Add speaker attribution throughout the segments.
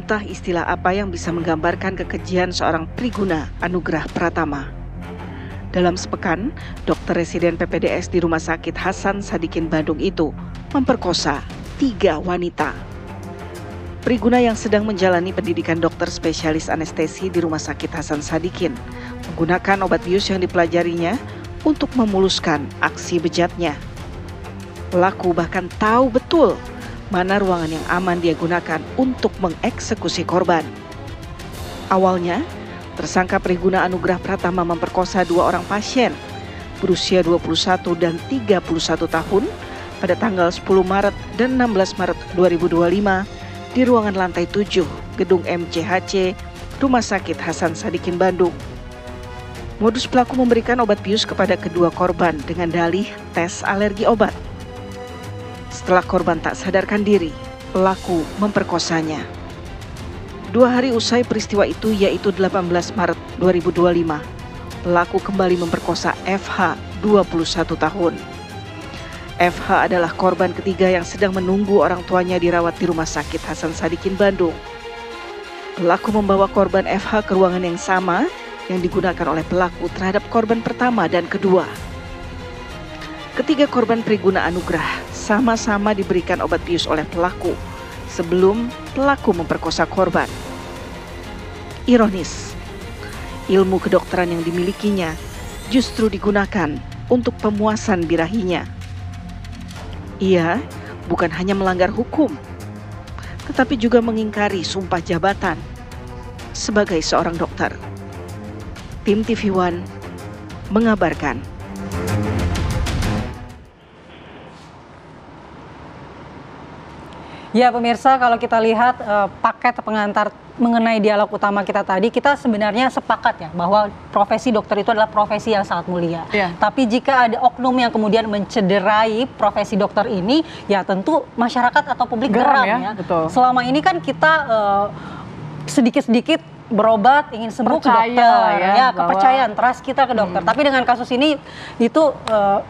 Speaker 1: Entah istilah apa yang bisa menggambarkan kekejian seorang Priguna Anugrah Pratama. Dalam sepekan, dokter residen PPDS di Rumah Sakit Hasan Sadikin Bandung itu memperkosa 3 wanita. Priguna yang sedang menjalani pendidikan dokter spesialis anestesi di Rumah Sakit Hasan Sadikin menggunakan obat bius yang dipelajarinya untuk memuluskan aksi bejatnya. Pelaku bahkan tahu betul mana ruangan yang aman dia gunakan untuk mengeksekusi korban. Awalnya, tersangka Priguna Anugrah Pratama memperkosa 2 orang pasien berusia 21 dan 31 tahun pada tanggal 10 Maret dan 16 Maret 2025 di ruangan lantai 7 Gedung MCHC Rumah Sakit Hasan Sadikin Bandung. Modus pelaku memberikan obat bius kepada kedua korban dengan dalih tes alergi obat. Setelah korban tak sadarkan diri, pelaku memperkosanya. 2 hari usai peristiwa itu, yaitu 18 Maret 2025, pelaku kembali memperkosa FH 21 tahun. FH adalah korban ketiga yang sedang menunggu orang tuanya dirawat di Rumah Sakit Hasan Sadikin Bandung. Pelaku membawa korban FH ke ruangan yang sama yang digunakan oleh pelaku terhadap korban pertama dan kedua. Ketiga korban Priguna Anugrah sama-sama diberikan obat bius oleh pelaku sebelum pelaku memperkosa korban. Ironis, ilmu kedokteran yang dimilikinya justru digunakan untuk pemuasan birahinya. Ia bukan hanya melanggar hukum, tetapi juga mengingkari sumpah jabatan sebagai seorang dokter. Tim TV One mengabarkan.
Speaker 2: Ya pemirsa, kalau kita lihat paket pengantar mengenai dialog utama kita tadi, kita sebenarnya sepakat ya bahwa profesi dokter itu adalah profesi yang sangat mulia. Ya. Tapi jika ada oknum yang kemudian mencederai profesi dokter ini, ya tentu masyarakat atau publik geram ya. Betul. Selama ini kan kita sedikit-sedikit berobat, ingin sembuh ke dokter, ya kepercayaan, trust kita ke dokter. Tapi dengan kasus ini itu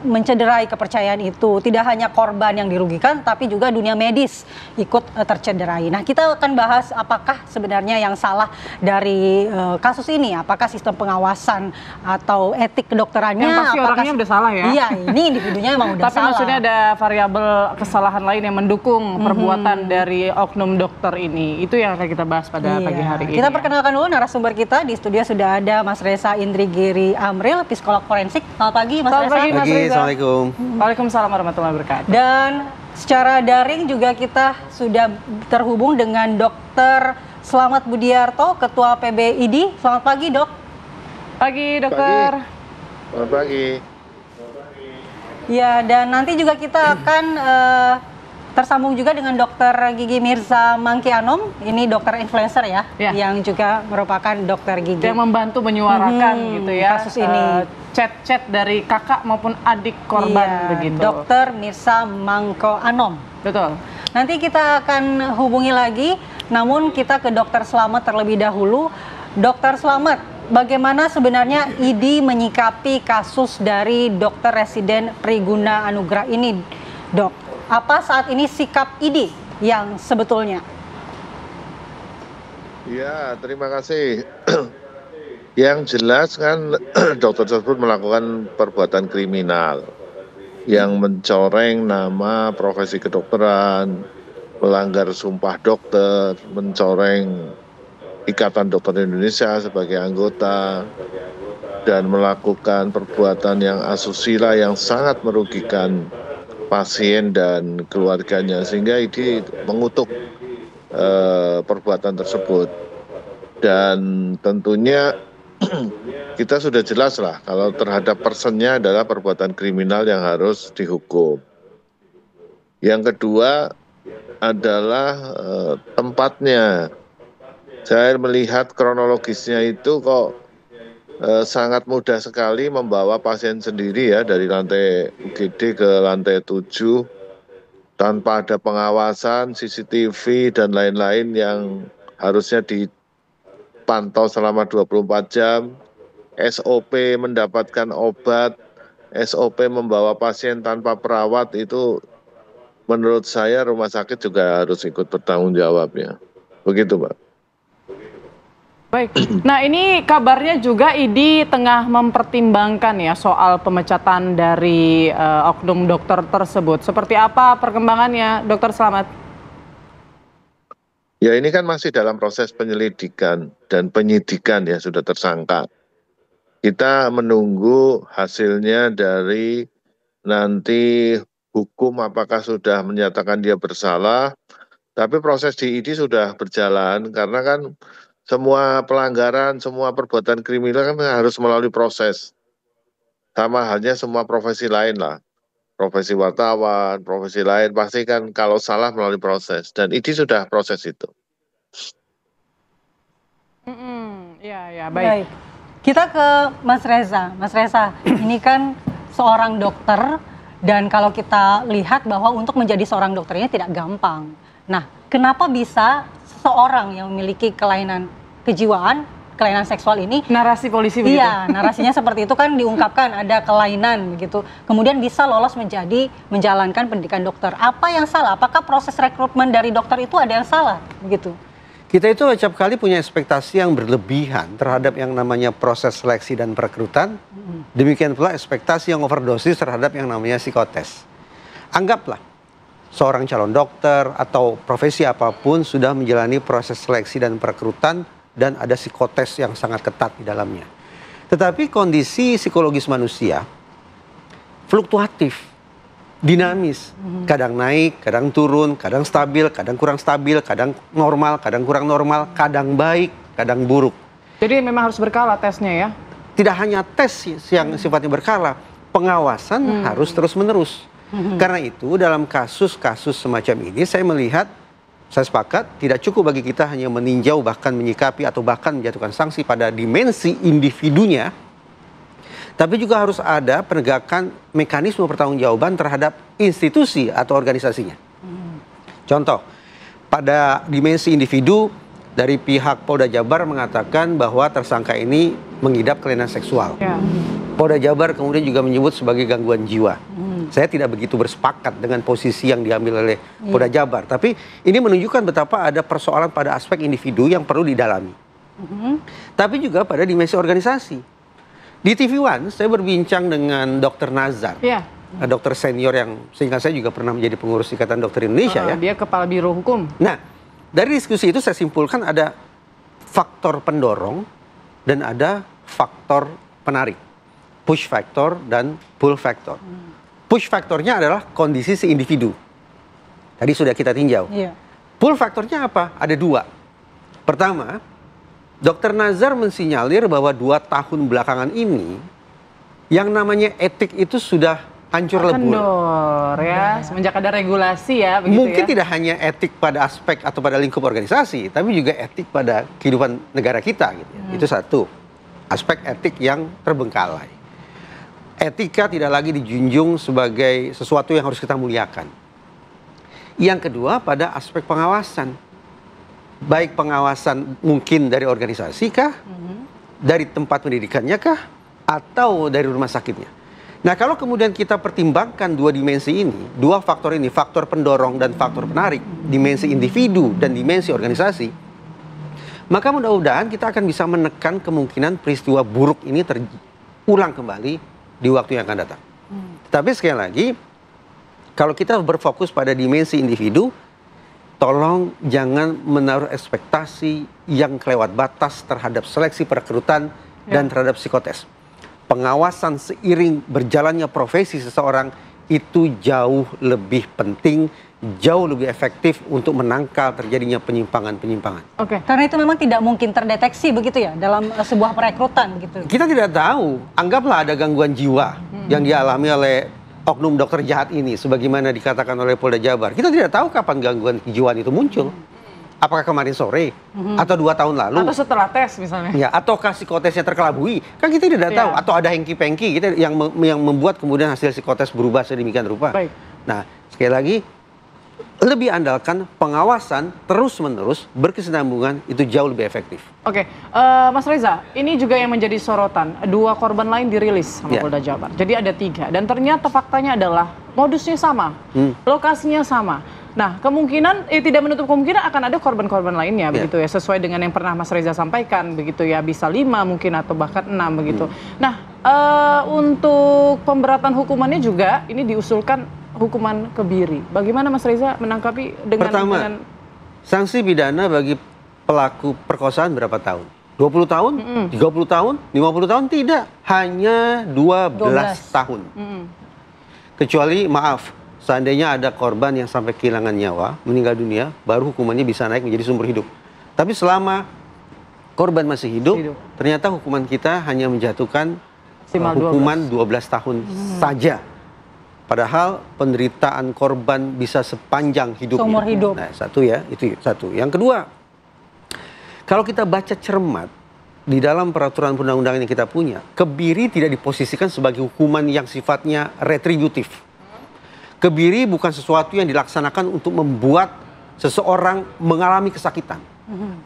Speaker 2: mencederai kepercayaan itu. Tidak hanya korban yang dirugikan, tapi juga dunia medis ikut tercederai. Nah, kita akan bahas apakah sebenarnya yang salah dari kasus ini. Apakah sistem pengawasan atau etik kedokterannya?
Speaker 3: Yang pasti orangnya udah salah ya.
Speaker 2: Iya, ini individunya emang udah
Speaker 3: tapi
Speaker 2: salah.
Speaker 3: Tapi maksudnya ada variabel kesalahan lain yang mendukung perbuatan dari oknum dokter ini. Itu yang akan kita bahas pada pagi hari ini.
Speaker 2: Kita perkenalkan dulu narasumber kita. Di studio sudah ada Mas Reza Indragiri Amril, psikolog forensik. Selamat pagi Mas Reza.
Speaker 4: Selamat pagi, Assalamualaikum.
Speaker 3: Waalaikumsalam warahmatullahi wabarakatuh.
Speaker 2: Dan secara daring juga kita sudah terhubung dengan Dr. Slamet Budiarto, Ketua PBID. Selamat pagi Dok.
Speaker 3: Pagi dokter.
Speaker 4: Selamat pagi.
Speaker 2: Ya, dan nanti juga kita akan tersambung juga dengan Dokter Gigi Mirza Mangkianom, ini dokter influencer ya, yang juga merupakan dokter gigi.
Speaker 3: Yang membantu menyuarakan gitu ya
Speaker 2: kasus ini.
Speaker 3: Chat-chat dari kakak maupun adik korban begitu.
Speaker 2: Dokter Mirza Mangkianom.
Speaker 3: Betul.
Speaker 2: Nanti kita akan hubungi lagi, namun kita ke Dokter Slamet terlebih dahulu. Dokter Slamet, bagaimana sebenarnya ID menyikapi kasus dari dokter residen Priguna Anugrah ini, Dok? Apa saat ini sikap ID yang sebetulnya?
Speaker 4: Ya, terima kasih. Yang jelas kan dokter tersebut melakukan perbuatan kriminal yang mencoreng nama profesi kedokteran, melanggar sumpah dokter, mencoreng Ikatan Dokter Indonesia sebagai anggota, dan melakukan perbuatan yang asusila yang sangat merugikan pasien dan keluarganya, sehingga ini mengutuk perbuatan tersebut. Dan tentunya kita sudah jelas lah kalau terhadap personnya adalah perbuatan kriminal yang harus dihukum. Yang kedua adalah tempatnya. Saya melihat kronologisnya itu kok sangat mudah sekali membawa pasien sendiri ya dari lantai UGD ke lantai 7 tanpa ada pengawasan CCTV dan lain-lain yang harusnya dipantau selama 24 jam. SOP mendapatkan obat, SOP membawa pasien tanpa perawat, itu menurut saya rumah sakit juga harus ikut bertanggung jawab ya. Begitu Pak.
Speaker 3: Baik, nah ini kabarnya juga ID tengah mempertimbangkan ya soal pemecatan dari oknum dokter tersebut. Seperti apa perkembangannya, Dokter Slamet?
Speaker 4: Ya ini kan masih dalam proses penyelidikan dan penyidikan ya, sudah tersangka. Kita menunggu hasilnya dari nanti hukum apakah sudah menyatakan dia bersalah, tapi proses di ID sudah berjalan karena kan semua pelanggaran, semua perbuatan kriminal kan harus melalui proses. Sama halnya semua profesi lain lah. Profesi wartawan, profesi lain pasti kan kalau salah melalui proses. Dan ID sudah proses itu.
Speaker 3: Ya, baik.
Speaker 2: Kita ke Mas Reza. Mas Reza, ini kan seorang dokter dan kalau kita lihat bahwa untuk menjadi seorang dokter ini tidak gampang. Nah, kenapa bisa seseorang yang memiliki kelainan kejiwaan, kelainan seksual ini,
Speaker 3: Narasi polisi begitu?
Speaker 2: iya, narasinya seperti itu kan diungkapkan ada kelainan begitu, kemudian bisa lolos menjalankan pendidikan dokter. Apa yang salah? Apakah proses rekrutmen dari dokter itu ada yang salah begitu?
Speaker 5: Kita itu acap kali punya ekspektasi yang berlebihan terhadap yang namanya proses seleksi dan perekrutan. Demikian pula ekspektasi yang overdosis terhadap yang namanya psikotes. Anggaplah seorang calon dokter atau profesi apapun sudah menjalani proses seleksi dan perekrutan dan ada psikotes yang sangat ketat di dalamnya. Tetapi kondisi psikologis manusia fluktuatif, dinamis. Kadang naik, kadang turun, kadang stabil, kadang kurang stabil, kadang normal, kadang kurang normal, kadang baik, kadang buruk.
Speaker 3: Jadi memang harus berkala tesnya ya?
Speaker 5: Tidak hanya tes yang sifatnya berkala, pengawasan harus terus-menerus. Karena itu dalam kasus-kasus semacam ini saya melihat, saya sepakat tidak cukup bagi kita hanya meninjau bahkan menyikapi atau bahkan menjatuhkan sanksi pada dimensi individunya, tapi juga harus ada penegakan mekanisme pertanggungjawaban terhadap institusi atau organisasinya. Contoh, pada dimensi individu dari pihak Polda Jabar mengatakan bahwa tersangka ini mengidap kelainan seksual.
Speaker 3: Ya.
Speaker 5: Polda Jabar kemudian juga menyebut sebagai gangguan jiwa. Saya tidak begitu bersepakat dengan posisi yang diambil oleh Polda Jabar. Tapi ini menunjukkan betapa ada persoalan pada aspek individu yang perlu didalami. Tapi juga pada dimensi organisasi. Di TV One saya berbincang dengan Dr. Nazar.
Speaker 3: Iya.
Speaker 5: Dokter senior yang sehingga saya juga pernah menjadi pengurus Ikatan Dokter Indonesia ya.
Speaker 3: Dia Kepala Biro Hukum.
Speaker 5: Nah, dari diskusi itu saya simpulkan ada faktor pendorong dan ada faktor penarik. Push factor dan pull factor. Push faktornya adalah kondisi si individu. Tadi sudah kita tinjau.
Speaker 2: Iya.
Speaker 5: Pull faktornya apa? Ada dua. Pertama, Dr. Nazar mensinyalir bahwa 2 tahun belakangan ini yang namanya etik itu sudah hancur lebur.
Speaker 3: Kendor ya, semenjak ada regulasi ya. Begitu
Speaker 5: Mungkin
Speaker 3: ya?
Speaker 5: tidak hanya etik pada aspek atau pada lingkup organisasi, tapi juga etik pada kehidupan negara kita. Gitu. Itu satu, aspek etik yang terbengkalai. Etika tidak lagi dijunjung sebagai sesuatu yang harus kita muliakan. Yang kedua pada aspek pengawasan. Baik pengawasan mungkin dari organisasi kah, dari tempat pendidikannya kah, atau dari rumah sakitnya. Nah kalau kemudian kita pertimbangkan dua dimensi ini, dua faktor ini, faktor pendorong dan faktor penarik, dimensi individu dan dimensi organisasi, maka mudah-mudahan kita akan bisa menekan kemungkinan peristiwa buruk ini terulang kembali di waktu yang akan datang. Tapi sekali lagi, kalau kita berfokus pada dimensi individu, tolong jangan menaruh ekspektasi yang kelewat batas terhadap seleksi perekrutan dan terhadap psikotes. Pengawasan seiring berjalannya profesi seseorang itu jauh lebih penting, jauh lebih efektif untuk menangkal terjadinya penyimpangan-penyimpangan.
Speaker 2: Oke. Karena itu memang tidak mungkin terdeteksi begitu ya dalam sebuah perekrutan gitu.
Speaker 5: Kita tidak tahu, anggaplah ada gangguan jiwa yang dialami oleh oknum dokter jahat ini, sebagaimana dikatakan oleh Polda Jabar. Kita tidak tahu kapan gangguan kejiwaan itu muncul. Apakah kemarin sore atau 2 tahun lalu?
Speaker 3: Atau setelah tes misalnya?
Speaker 5: Ya, ataukah psikotesnya terkelabui? Kan kita tidak tahu. Atau ada hengki-pengki kita yang membuat kemudian hasil psikotes berubah sedemikian rupa.
Speaker 3: Baik.
Speaker 5: Nah, sekali lagi lebih andalkan pengawasan terus-menerus berkesinambungan itu jauh lebih efektif.
Speaker 3: Oke, Mas Reza, ini juga yang menjadi sorotan. 2 korban lain dirilis sama Polda Jabar. Jadi ada 3 dan ternyata faktanya adalah modusnya sama, lokasinya sama. Nah, kemungkinan tidak menutup kemungkinan akan ada korban-korban lainnya begitu ya, sesuai dengan yang pernah Mas Reza sampaikan begitu ya, bisa 5 mungkin atau bahkan 6 begitu. Nah, untuk pemberatan hukumannya juga ini diusulkan hukuman kebiri. Bagaimana Mas Reza menangkapi dengan
Speaker 5: Pertama, sanksi pidana bagi pelaku perkosaan berapa tahun? 20 tahun? 30 tahun? 50 tahun? Tidak, hanya 12 tahun. Kecuali maaf, seandainya ada korban yang sampai kehilangan nyawa, meninggal dunia, baru hukumannya bisa naik menjadi seumur hidup. Tapi selama korban masih hidup, ternyata hukuman kita hanya menjatuhkan hukuman 12 tahun saja. Padahal penderitaan korban bisa sepanjang hidupnya.
Speaker 2: Seumur hidup.
Speaker 5: Nah, satu ya, itu satu. Yang kedua, kalau kita baca cermat di dalam peraturan perundang-undangan yang kita punya, kebiri tidak diposisikan sebagai hukuman yang sifatnya retributif. Kebiri bukan sesuatu yang dilaksanakan untuk membuat seseorang mengalami kesakitan,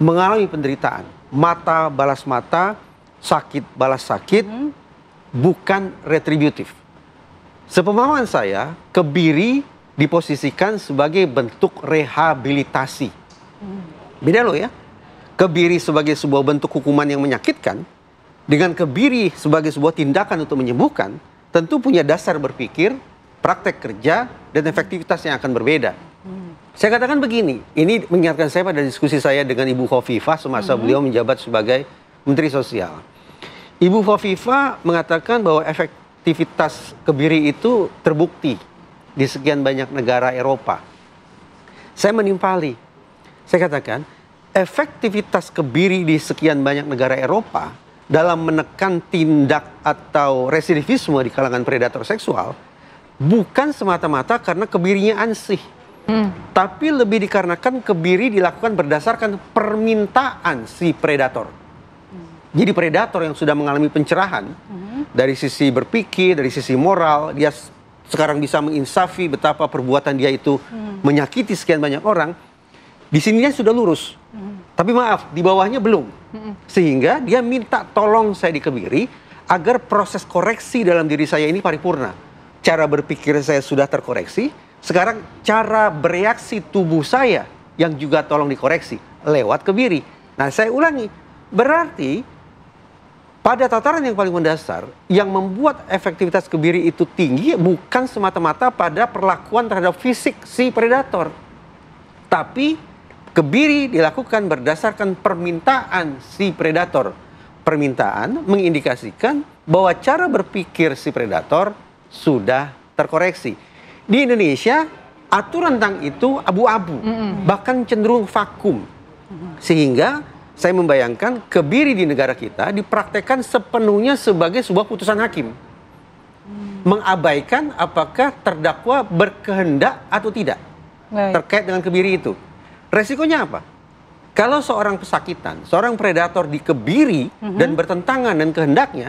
Speaker 5: mengalami penderitaan. Mata balas mata, sakit balas sakit, bukan retributif. Sepemahaman saya, kebiri diposisikan sebagai bentuk rehabilitasi. Beda loh ya. Kebiri sebagai sebuah bentuk hukuman yang menyakitkan, dengan kebiri sebagai sebuah tindakan untuk menyembuhkan, tentu punya dasar berpikir, praktek kerja, dan efektivitas yang akan berbeda. Saya katakan begini, ini mengingatkan saya pada diskusi saya dengan Ibu Khofifah semasa beliau menjabat sebagai Menteri Sosial. Ibu Khofifah mengatakan bahwa efektivitas kebiri itu terbukti di sekian banyak negara Eropa. Saya menimpali, saya katakan, efektivitas kebiri di sekian banyak negara Eropa dalam menekan tindak atau residivisme di kalangan predator seksual bukan semata-mata karena kebirinya ansih, tapi lebih dikarenakan kebiri dilakukan berdasarkan permintaan si predator. Jadi predator yang sudah mengalami pencerahan dari sisi berpikir, dari sisi moral, dia sekarang bisa menginsafi betapa perbuatan dia itu menyakiti sekian banyak orang. Di sininya sudah lurus, tapi maaf, di bawahnya belum. Sehingga dia minta tolong saya dikebiri agar proses koreksi dalam diri saya ini paripurna. Cara berpikir saya sudah terkoreksi, sekarang cara bereaksi tubuh saya yang juga tolong dikoreksi lewat kebiri. Nah, saya ulangi, berarti pada tataran yang paling mendasar, yang membuat efektivitas kebiri itu tinggi bukan semata-mata pada perlakuan terhadap fisik si predator, tapi kebiri dilakukan berdasarkan permintaan si predator. Permintaan mengindikasikan bahwa cara berpikir si predator sudah terkoreksi. Di Indonesia, aturan tentang itu abu-abu, bahkan cenderung vakum. Sehingga saya membayangkan kebiri di negara kita dipraktekkan sepenuhnya sebagai sebuah putusan hakim. Mengabaikan apakah terdakwa berkehendak atau tidak terkait dengan kebiri itu. Resikonya apa? Kalau seorang pesakitan, seorang predator dikebiri dan bertentangan dengan kehendaknya,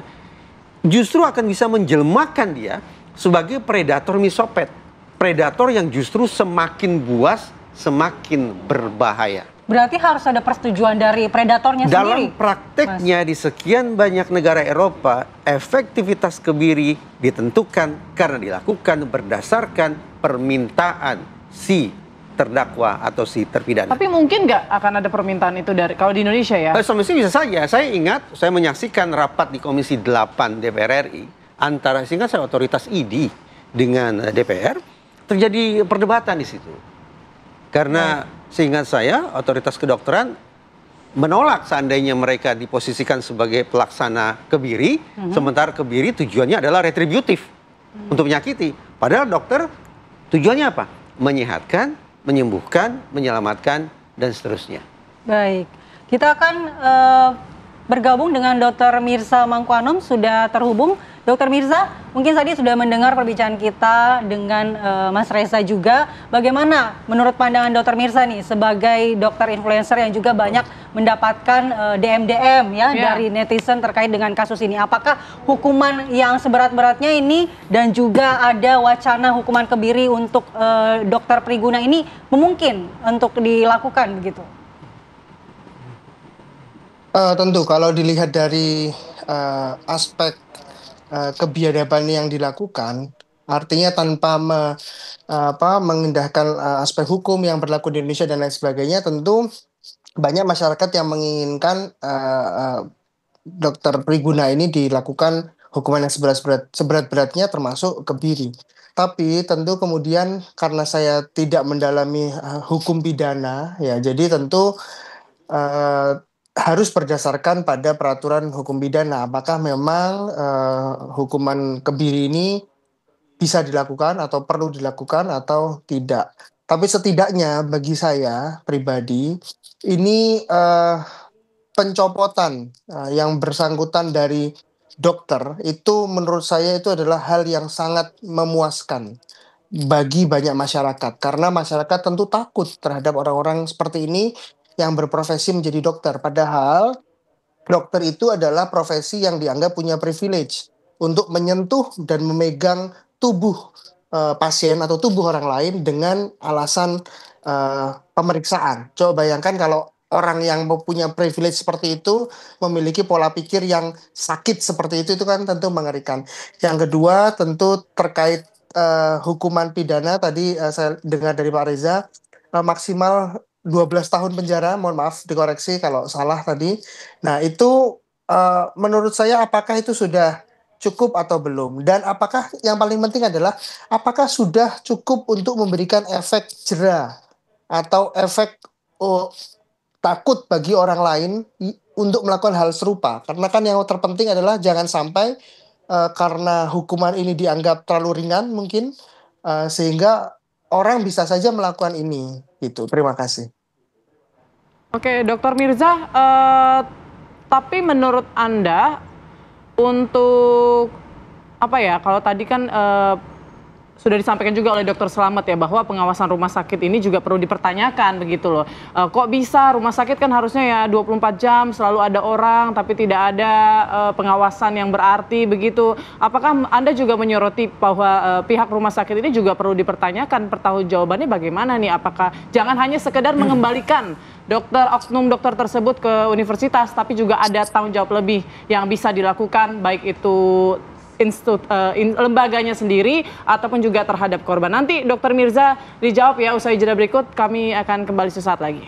Speaker 5: justru akan bisa menjelmakan dia sebagai predator misopet. Predator yang justru semakin buas, semakin berbahaya.
Speaker 2: Berarti harus ada persetujuan dari predatornya sendiri?
Speaker 5: Dalam prakteknya di sekian banyak negara Eropa, efektivitas kebiri ditentukan karena dilakukan berdasarkan permintaan si terdakwa atau si terpidana.
Speaker 3: Tapi mungkin nggak akan ada permintaan itu dari kalau di Indonesia ya?
Speaker 5: Semestinya bisa saja. Saya ingat, saya menyaksikan rapat di Komisi 8 DPR RI antara seingat saya otoritas ID dengan DPR, terjadi perdebatan di situ. Karena seingat saya otoritas kedokteran menolak seandainya mereka diposisikan sebagai pelaksana kebiri, sementara kebiri tujuannya adalah retributif untuk menyakiti. Padahal dokter tujuannya apa? Menyehatkan, menyembuhkan, menyelamatkan, dan seterusnya.
Speaker 2: Baik, kita akan bergabung dengan Dr. Mirza Mangkuanom, sudah terhubung. Dr. Mirza, mungkin tadi sudah mendengar perbincangan kita dengan Mas Reza juga. Bagaimana menurut pandangan Dr. Mirza nih sebagai dokter influencer yang juga banyak mendapatkan DM-DM ya dari netizen terkait dengan kasus ini. Apakah hukuman yang seberat-beratnya ini dan juga ada wacana hukuman kebiri untuk dokter Priguna ini memungkin untuk dilakukan begitu?
Speaker 6: Tentu kalau dilihat dari aspek kebiadaban yang dilakukan, Artinya tanpa mengindahkan aspek hukum yang berlaku di Indonesia dan lain sebagainya, tentu banyak masyarakat yang menginginkan Dokter Priguna ini dilakukan hukuman yang seberat-beratnya termasuk kebiri. Tapi tentu kemudian karena saya tidak mendalami hukum pidana, ya jadi tentu harus berdasarkan pada peraturan hukum pidana. Apakah memang hukuman kebiri ini bisa dilakukan atau perlu dilakukan atau tidak? Tapi setidaknya bagi saya pribadi ini pencopotan yang bersangkutan dari dokter itu menurut saya itu adalah hal yang sangat memuaskan bagi banyak masyarakat, karena masyarakat tentu takut terhadap orang-orang seperti ini yang berprofesi menjadi dokter, padahal dokter itu adalah profesi yang dianggap punya privilege untuk menyentuh dan memegang tubuh pasien atau tubuh orang lain dengan alasan pemeriksaan. Coba bayangkan kalau orang yang punya privilege seperti itu memiliki pola pikir yang sakit seperti itu kan tentu mengerikan. Yang kedua tentu terkait hukuman pidana tadi saya dengar dari Pak Reza maksimal 12 tahun penjara, mohon maaf dikoreksi kalau salah tadi. Nah itu menurut saya apakah itu sudah cukup atau belum? Dan apakah yang paling penting adalah apakah sudah cukup untuk memberikan efek jera atau efek takut bagi orang lain untuk melakukan hal serupa. Karena kan yang terpenting adalah jangan sampai karena hukuman ini dianggap terlalu ringan mungkin sehingga orang bisa saja melakukan ini. Gitu. Terima kasih.
Speaker 3: Oke, Dokter Mirza, tapi menurut Anda untuk apa ya? Kalau tadi kan sudah disampaikan juga oleh Dokter Slamet ya bahwa pengawasan rumah sakit ini juga perlu dipertanyakan begitu loh. Kok bisa rumah sakit kan harusnya ya 24 jam selalu ada orang tapi tidak ada pengawasan yang berarti begitu. Apakah Anda juga menyoroti bahwa pihak rumah sakit ini juga perlu dipertanyakan pertanggungjawabannya bagaimana nih? Apakah jangan hanya sekedar mengembalikan oknum dokter tersebut ke universitas, tapi juga ada tanggung jawab lebih yang bisa dilakukan baik itu lembaganya sendiri ataupun juga terhadap korban. Nanti Dokter Mirza dijawab ya usai jeda berikut, kami akan kembali sesaat lagi.